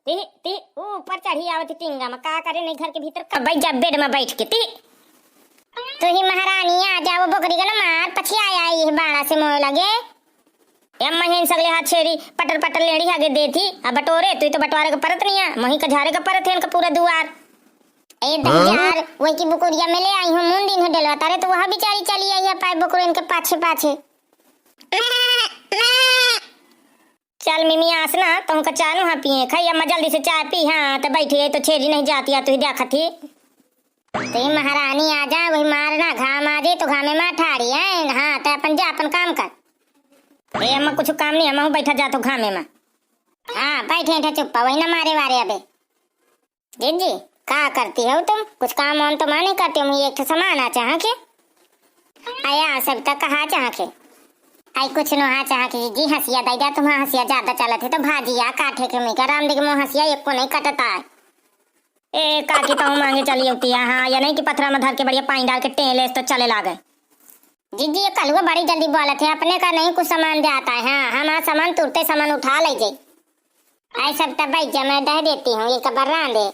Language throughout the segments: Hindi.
ती ती ऊपर चढ़ी आवत टिंगा में का करे नहीं घर के भीतर का बैठ जा बेड में बैठ के ती तो ही महारानी आ जाओ बकरी का ना मार पछी आया ये बाड़ा से मोह लगे एम महीन सगले हाथ छेड़ी पटर पटर लेड़ी आगे देती अब बटोरे तू तो बटवारे का परत नहीं है मही का झारे का परत है इनका पूरा दुआर ए दजार वही की बुकुरिया में ले आई हूं मुंड दिन डलवा तारे तो वहां बेचारी चली आई है पाए बुकुर इनके पाछे पाछे चल मिमी आसना तुम का चानू हां पिए खाई अम्मा जल्दी से चाय पी हां तो बैठी है तो छेड़ी नहीं जाती है तू देखा थी तो महारानी आ जा वही मारना घाम आ जाए तो घामे में ठाड़ी है हां तो अपन जा अपन काम कर ए अम्मा कुछ काम नहीं हम बैठा जा तो घामे में हां बैठे थे चुप्पा वही ना मारे वारे अबे जी का करती हो तुम कुछ काम ऑन तो माने करती हूँ एक सामान आ चाह के आया सब तक कहा चाह के आई कुछ नो हाँ चाह के जी हंसिया दाइदा तुम हंसिया ज्यादा चलत है तो भाजिया काठे के मिका राम देख मुँह हंसिया एक को नहीं कटता है ए काकी तो मांगे चली होती है हाँ या नहीं कि पथरा में धर के बढ़िया पानी डाल के टेले तो चले लागे जी ये कल बड़ी जल्दी बोलत है अपने का नहीं कुछ सामान दे आता है हाँ हमारा सामान तुरते सामान उठा ले जाए आई सब तब भाई मैं दह देती हूँ ये कबर दे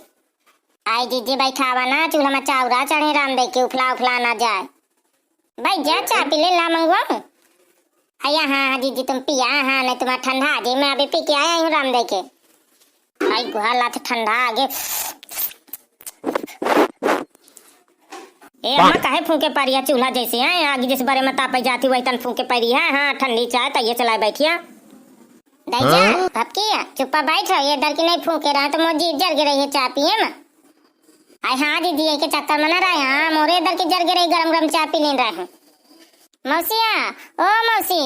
आई जीजी बैठावा ना चूल्हा में चावरा चढ़े राम दे के उफला उफला ना जाए भाई जा चा पी ले ला मंगवाऊं आया हाँ जीजी तुम पिया हाँ नहीं तुम्हारा ठंडा आ जाए मैं अभी पी के आया हूँ राम दे के आई गुहाला तो ठंडा आगे ए अम्मा काहे फूके पारी है चूल्हा जैसे है आगे जिस बारे में ताप जाती वही तन फूके पारी है हाँ ठंडी चाय तैये चलाए बैठिया दाइजा भपकिया चुप्पा बैठ रहो ये डर की नहीं फूके रहा तो मोजी जल के रही है चाय पिए में आई हाँ दीदी के चक्कर में ना रहे हाँ मोरे इधर की जल के रही गरम गरम चाय पी ले रहे हैं मौसिया ओ मौसी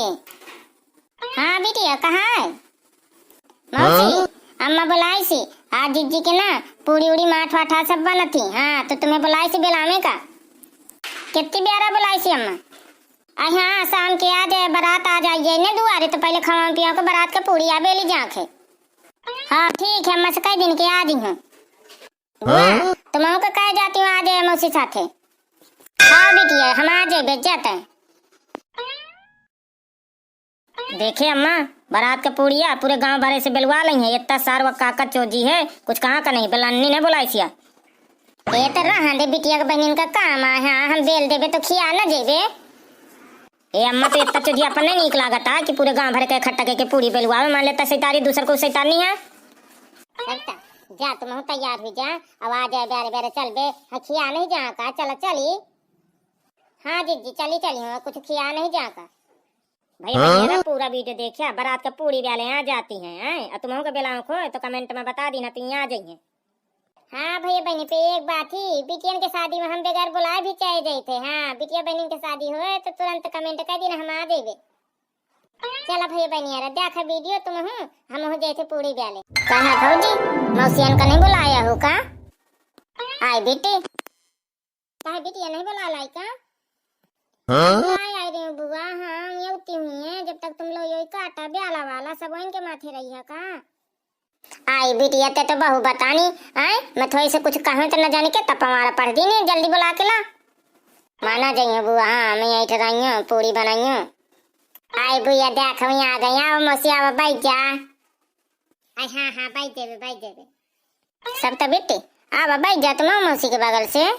हाँ बिटिया कहाँ है मौसी अम्मा बुलाई सी आज जीजी के ना पूरी उड़ी माठ वाठा सब बना थी हाँ तो तुम्हें बुलाई सी बेलामे का कितनी प्यारा बुलाई सी अम्मा आई हाँ शाम के आ जाए बारात आ जाइए ने दुआरे तो पहले खवा पिया को बारात का पूरी आ बेली जाके हाँ ठीक है अम्मा से कई दिन के आ दी हूँ तुम का कह जाती हूँ आ जाए मौसी साथे हाँ बिटिया हम आ जाए बेच जाते हैं देखे अम्मा बारात का पूड़िया पूरे गांव भरे से बिलवा ली है इतना सार व काका चोजी है कुछ कहाँ का नहीं बेलानी ने बुलाई सिया ये तो रहा दे बिटिया के बहन का काम है हाँ हम बेल देवे तो खिया ना जेबे ए अम्मा तो इतना चोजी अपन नहीं निक लागत है कि पूरे गांव भर के इकट्ठा करके पूरी बिलवा मान लेता सैतारी दूसर को सैतानी है जा तुम तैयार हुई जा अब आ जाए बेरे बेरे चल बे खिया नहीं जा का चल चली हाँ जी चली चली कुछ खिया नहीं जा का भाई ना पूरा वीडियो देखिया बारात का पूरी वाले आ जाती हैं और तुम का बेला खो तो कमेंट में बता दी ना तुम आ जाइए हाँ भैया बहनी पे एक बात ही बिटियन के शादी में हम बेगार बुलाए भी चाहे जाए थे हाँ बिटिया बहनी के शादी हुए तो तुरंत कमेंट कर दी ना हम आ जाए चला भैया बहनी यार देखा वीडियो तुम हम हो जाए थे पूरी वाले कहा भौजी मौसियन का नहीं बुलाया हो का आई बेटी कहा बिटिया नहीं बुला लाई का आई रे बुआ हाँ ये उठी हुई है जब तक तुम लोग यही काटा ब्याला वाला सब इनके माथे रही है का आई बिटिया ते तो बहु बतानी आई मैं थोड़ी से कुछ कहूं तो न जाने के तब हमारा पढ़ दी नहीं जल्दी बुला के ला माना जाइए बुआ हाँ मैं यही ठहराई हूँ पूरी बनाई हूँ आई भैया देख आ गई आओ मौसी आओ बैठ जा आई हाँ बैठ देवे सब तो बेटी अब बैठ जा तुम मौसी के बगल से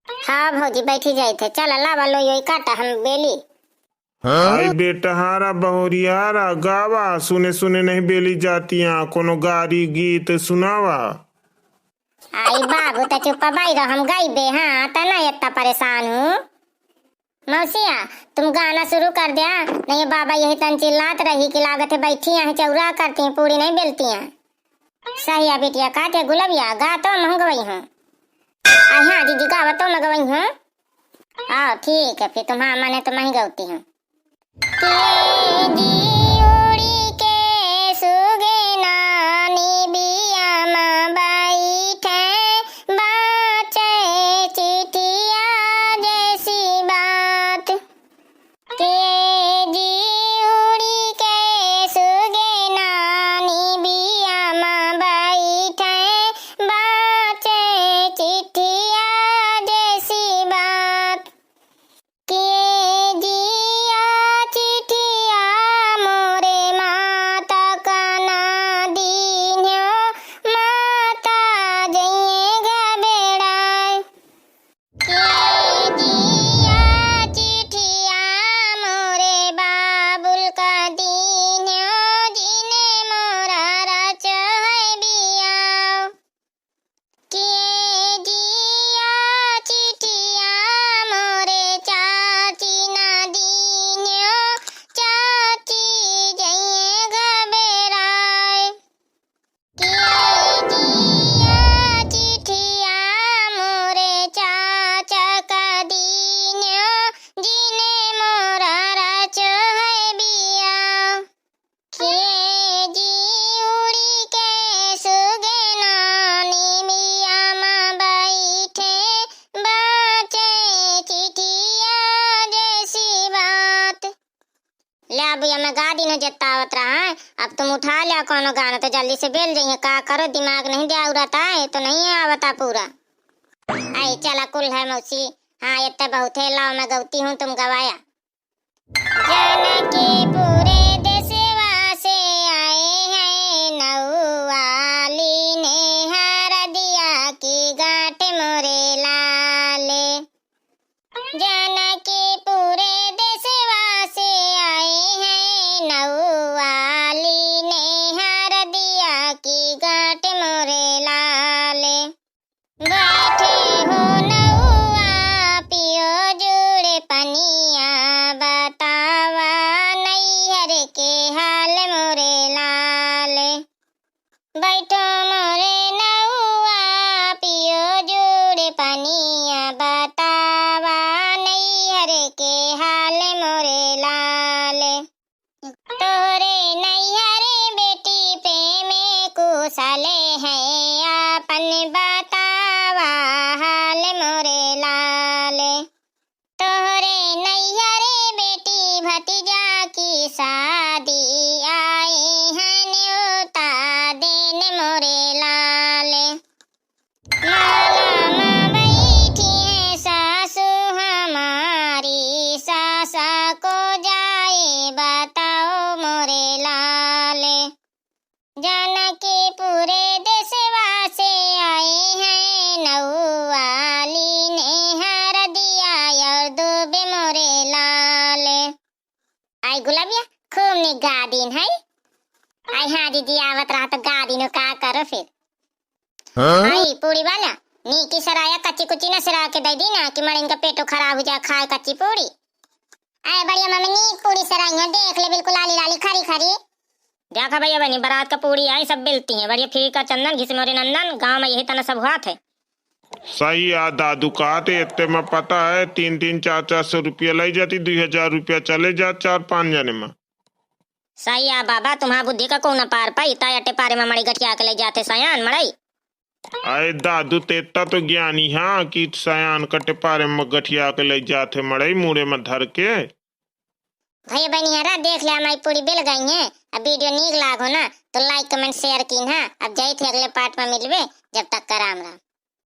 हाँ भौजी बैठी जाए थे चल लावा लो यही काटा हम बेली आई बेटा हारा बहुरियारा गावा सुने सुने नहीं बेली जाती कोनो गारी गीत सुनावा आई बाबू तो चुप्पा बाई रहो हम गाई बे हाँ तो ना इतना परेशान हूँ मौसिया तुम गाना शुरू कर दिया नहीं बाबा यही तन चिल्लात रही कि लागत है बैठी यहाँ चौरा करती हैं पूरी नहीं बेलती हैं सही है बेटिया काटे गुलबिया गा तो मैं गई हूँ हाँ दीदी गावा तो मैं गई हूँ आओ ठीक है फिर तुम हाँ मैंने तो मैं ही गौती हूँ भैया कोनो गाना तो जल्दी से बेल जाइए, का करो दिमाग नहीं दिया उड़ाता है तो नहीं आवता पूरा। आई चला कुल है मौसी, हाँ इतना बहुत है, लाओ मैं गौती हूँ तुम गवाया। जानकी पूरे देशवा से आए हैं नौवाली ने हार दिया की गांठ मोरे लाले। जानकी पूरे देशवा से आए हैं नौवाली ने हार दिया की गांठ मोरे लाले। बैठे हो नौआ पियो जुड़े पनिया बतावा नैहर के हाल मोरे लाले। बैठो मोरे नौआ पियो जुड़े पनिया बतावा नैहर के हाल मोरे लाले। तोरे नैहर बेटी प्रेम कुशले है आपन बतावा हाल मोरे लाले। तोरे नैहर बेटी भतीजा की शादी आए हैं न्योता देने मोरे लाले। माला माँ बैठी है सासू हमारी, सासा को जाए बताओ मोरे लाले। जानकी पूरे देशवा से आए हैं नौवाली ने हार दिया और डूबे मोरे लाले। आई गुलाबिया खूब नी गादीन है। आई हाँ दीदी आवत रहा तो गादीनो का करो फिर। आई पूरी वाला नी की सराया कच्ची कुची न सरा के दे दी ना कि मड़िन का पेटो खराब हो जाए खाए कच्ची पूरी। आए बढ़िया मम्मी नी पूरी सराइया देख ले बिल्कुल लाली लाली खरी खरी। देखा भैया बनी बारात का पूरी आई सब बिलती हैं बढ़िया, फिर का चंदन घिस मोरे नंदन गांव में यही तना सब हुआ थे। सही आ दादू कहते इतने में पता है 300-400 रुपया ले जाती, 2000 रुपया चले जा 4-5 जने में। सही आ बाबा, तुम्हारा बुद्धि का कौन पार पाई तायटे पारे में मड़ी गठिया के ले जाते सयान मड़ई। अरे दादू तेता तो ज्ञानी हाँ कि सयान कटे पारे में गठिया के ले जाते मड़ई मुड़े में धर के। भैया बनी हरा देख ले हमारी पूरी बिल गई है। अब वीडियो नीक लागो ना तो लाइक कमेंट शेयर की ना। अब जाई थे अगले पार्ट में मिलवे, जब तक का राम राम।